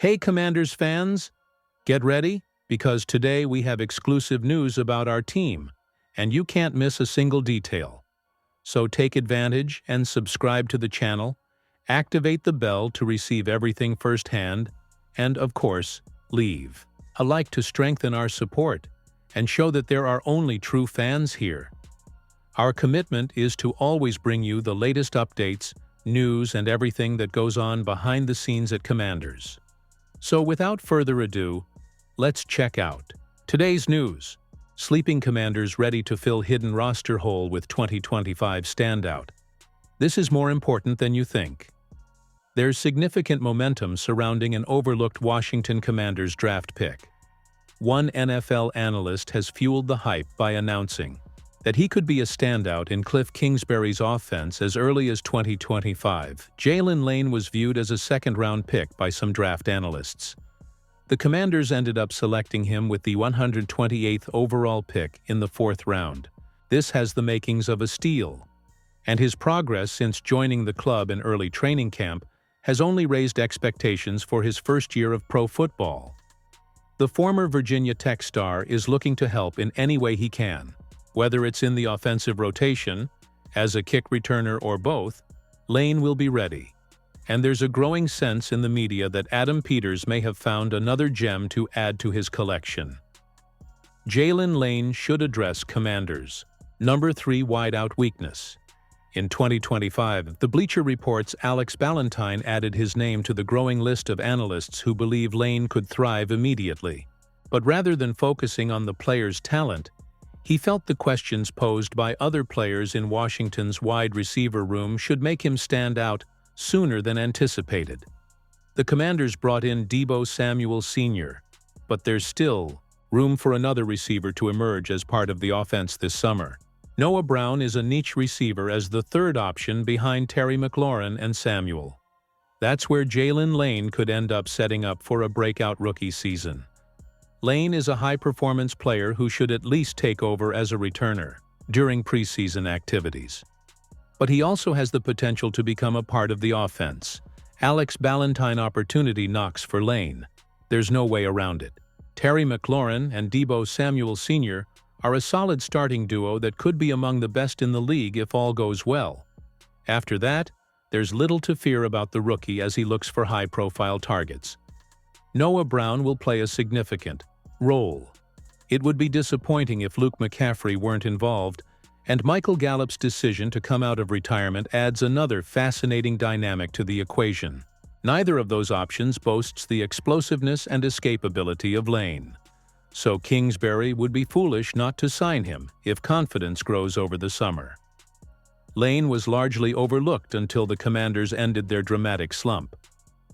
Hey Commanders fans, get ready, because today we have exclusive news about our team, and you can't miss a single detail. So take advantage and subscribe to the channel, activate the bell to receive everything firsthand, and of course, leave a like to strengthen our support and show that there are only true fans here. Our commitment is to always bring you the latest updates, news, and everything that goes on behind the scenes at Commanders. So without further ado, let's check out today's news. Sleeping Commanders ready to fill hidden roster hole with 2025 standout. This is more important than you think. There's significant momentum surrounding an overlooked Washington Commanders draft pick. One NFL analyst has fueled the hype by announcing that he could be a standout in Cliff Kingsbury's offense as early as 2025. Jaylen Lane was viewed as a second-round pick by some draft analysts. The Commanders ended up selecting him with the 128th overall pick in the fourth round. This has the makings of a steal, and his progress since joining the club in early training camp has only raised expectations for his first year of pro football. The former Virginia Tech star is looking to help in any way he can. Whether it's in the offensive rotation, as a kick returner, or both, Lane will be ready. And there's a growing sense in the media that Adam Peters may have found another gem to add to his collection. Jaylen Lane should address Commanders' number 3 wideout weakness. In 2025, the Bleacher Report's Alex Ballentine added his name to the growing list of analysts who believe Lane could thrive immediately. But rather than focusing on the player's talent, he felt the questions posed by other players in Washington's wide receiver room should make him stand out sooner than anticipated. The Commanders brought in Deebo Samuel Sr., but there's still room for another receiver to emerge as part of the offense this summer. Noah Brown is a niche receiver as the third option behind Terry McLaurin and Samuel. That's where Jaylen Lane could end up setting up for a breakout rookie season. Lane is a high-performance player who should at least take over as a returner during preseason activities. But he also has the potential to become a part of the offense. Alex Ballentine opportunity knocks for Lane. There's no way around it. Terry McLaurin and Deebo Samuel Sr. are a solid starting duo that could be among the best in the league if all goes well. After that, there's little to fear about the rookie as he looks for high-profile targets. Noah Brown will play a significant role. It would be disappointing if Luke McCaffrey weren't involved, and Michael Gallup's decision to come out of retirement adds another fascinating dynamic to the equation. Neither of those options boasts the explosiveness and escapability of Lane. So Kingsbury would be foolish not to sign him if confidence grows over the summer. Lane was largely overlooked until the Commanders ended their dramatic slump.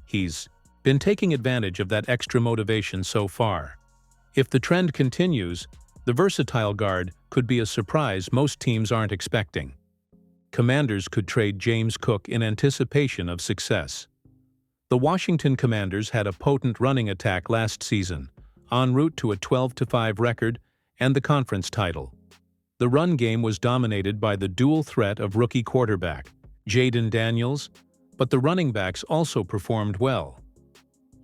He's been taking advantage of that extra motivation so far. If the trend continues, the versatile guard could be a surprise most teams aren't expecting. Commanders could trade James Cook in anticipation of success. The Washington Commanders had a potent running attack last season, en route to a 12-5 record and the conference title. The run game was dominated by the dual threat of rookie quarterback Jayden Daniels, but the running backs also performed well.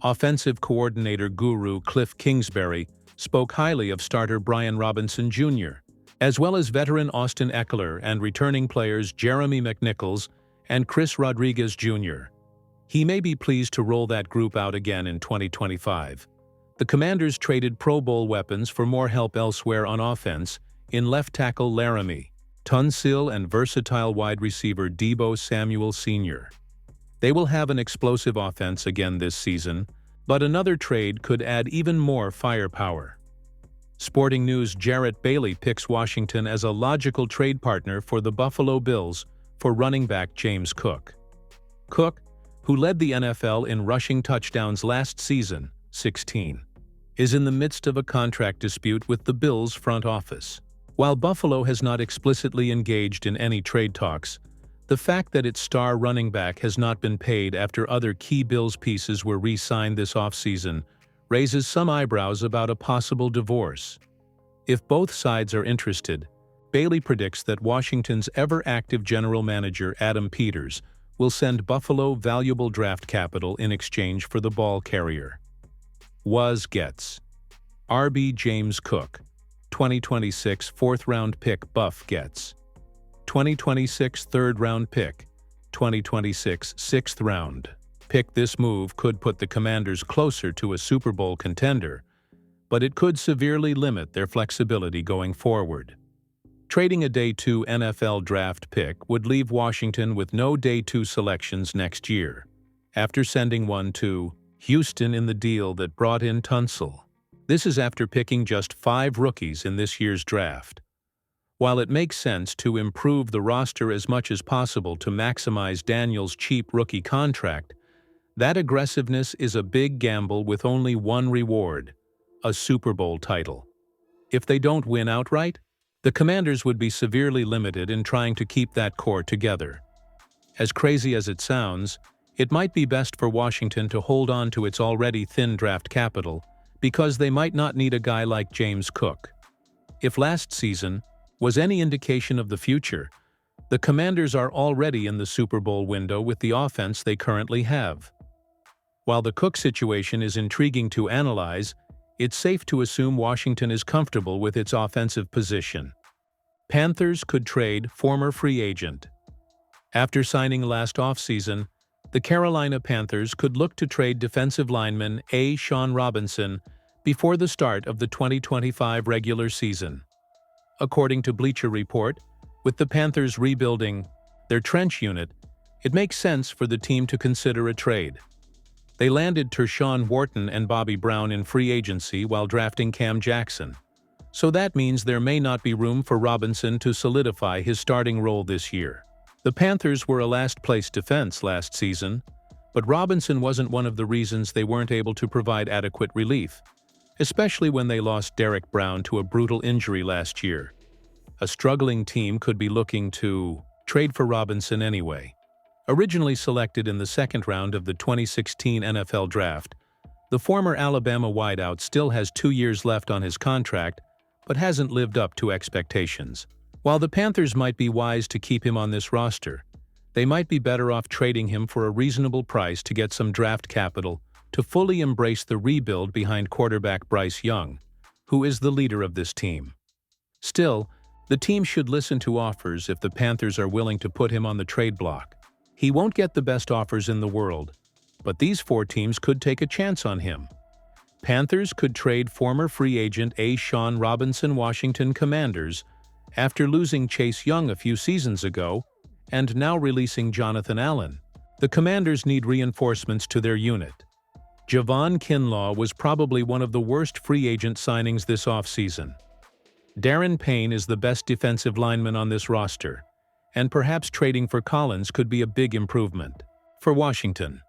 Offensive coordinator guru Cliff Kingsbury spoke highly of starter Brian Robinson Jr., as well as veteran Austin Eckler and returning players Jeremy McNichols and Chris Rodriguez Jr. He may be pleased to roll that group out again in 2025. The Commanders traded Pro Bowl weapons for more help elsewhere on offense in left tackle Laramie Tunsil and versatile wide receiver Deebo Samuel Sr. They will have an explosive offense again this season, but another trade could add even more firepower. Sporting News' Jarrett Bailey picks Washington as a logical trade partner for the Buffalo Bills for running back James Cook. Cook, who led the NFL in rushing touchdowns last season, 16, is in the midst of a contract dispute with the Bills' front office. While Buffalo has not explicitly engaged in any trade talks, the fact that its star running back has not been paid after other key Bills pieces were re-signed this offseason raises some eyebrows about a possible divorce. If both sides are interested, Bailey predicts that Washington's ever-active general manager Adam Peters will send Buffalo valuable draft capital in exchange for the ball carrier. Was gets RB James Cook, 2026 fourth-round pick Buff gets. 2026 third-round pick, 2026 sixth-round pick. This move could put the Commanders closer to a Super Bowl contender, but it could severely limit their flexibility going forward. Trading a Day 2 NFL draft pick would leave Washington with no Day 2 selections next year, after sending one to Houston in the deal that brought in Tunsil. This is after picking just 5 rookies in this year's draft. While it makes sense to improve the roster as much as possible to maximize Daniels' cheap rookie contract, that aggressiveness is a big gamble with only one reward: a Super Bowl title. If they don't win outright, the Commanders would be severely limited in trying to keep that core together. As crazy as it sounds, it might be best for Washington to hold on to its already thin draft capital because they might not need a guy like James Cook. If last season was any indication of the future, the Commanders are already in the Super Bowl window with the offense they currently have. While the Cook situation is intriguing to analyze, it's safe to assume Washington is comfortable with its offensive position. Panthers could trade former free agent. After signing last offseason, the Carolina Panthers could look to trade defensive lineman Sean Robinson before the start of the 2025 regular season. According to Bleacher Report, with the Panthers rebuilding their trench unit, it makes sense for the team to consider a trade. They landed Tershawn Wharton and Bobby Brown in free agency while drafting Cam Jackson, so that means there may not be room for Robinson to solidify his starting role this year. The Panthers were a last-place defense last season, but Robinson wasn't one of the reasons they weren't able to provide adequate relief, especially when they lost Derek Brown to a brutal injury last year. A struggling team could be looking to trade for Robinson anyway. Originally selected in the second round of the 2016 NFL Draft, the former Alabama wideout still has 2 years left on his contract, but hasn't lived up to expectations. While the Panthers might be wise to keep him on this roster, they might be better off trading him for a reasonable price to get some draft capital to fully embrace the rebuild behind quarterback Bryce Young, who is the leader of this team. Still, the team should listen to offers if the Panthers are willing to put him on the trade block. He won't get the best offers in the world, but these 4 teams could take a chance on him. Panthers could trade former free agent Sean Robinson Washington Commanders after losing Chase Young a few seasons ago and now releasing Jonathan Allen. The Commanders need reinforcements to their unit. Javon Kinlaw was probably one of the worst free agent signings this offseason. Darren Payne is the best defensive lineman on this roster, and perhaps trading for Collins could be a big improvement. For Washington,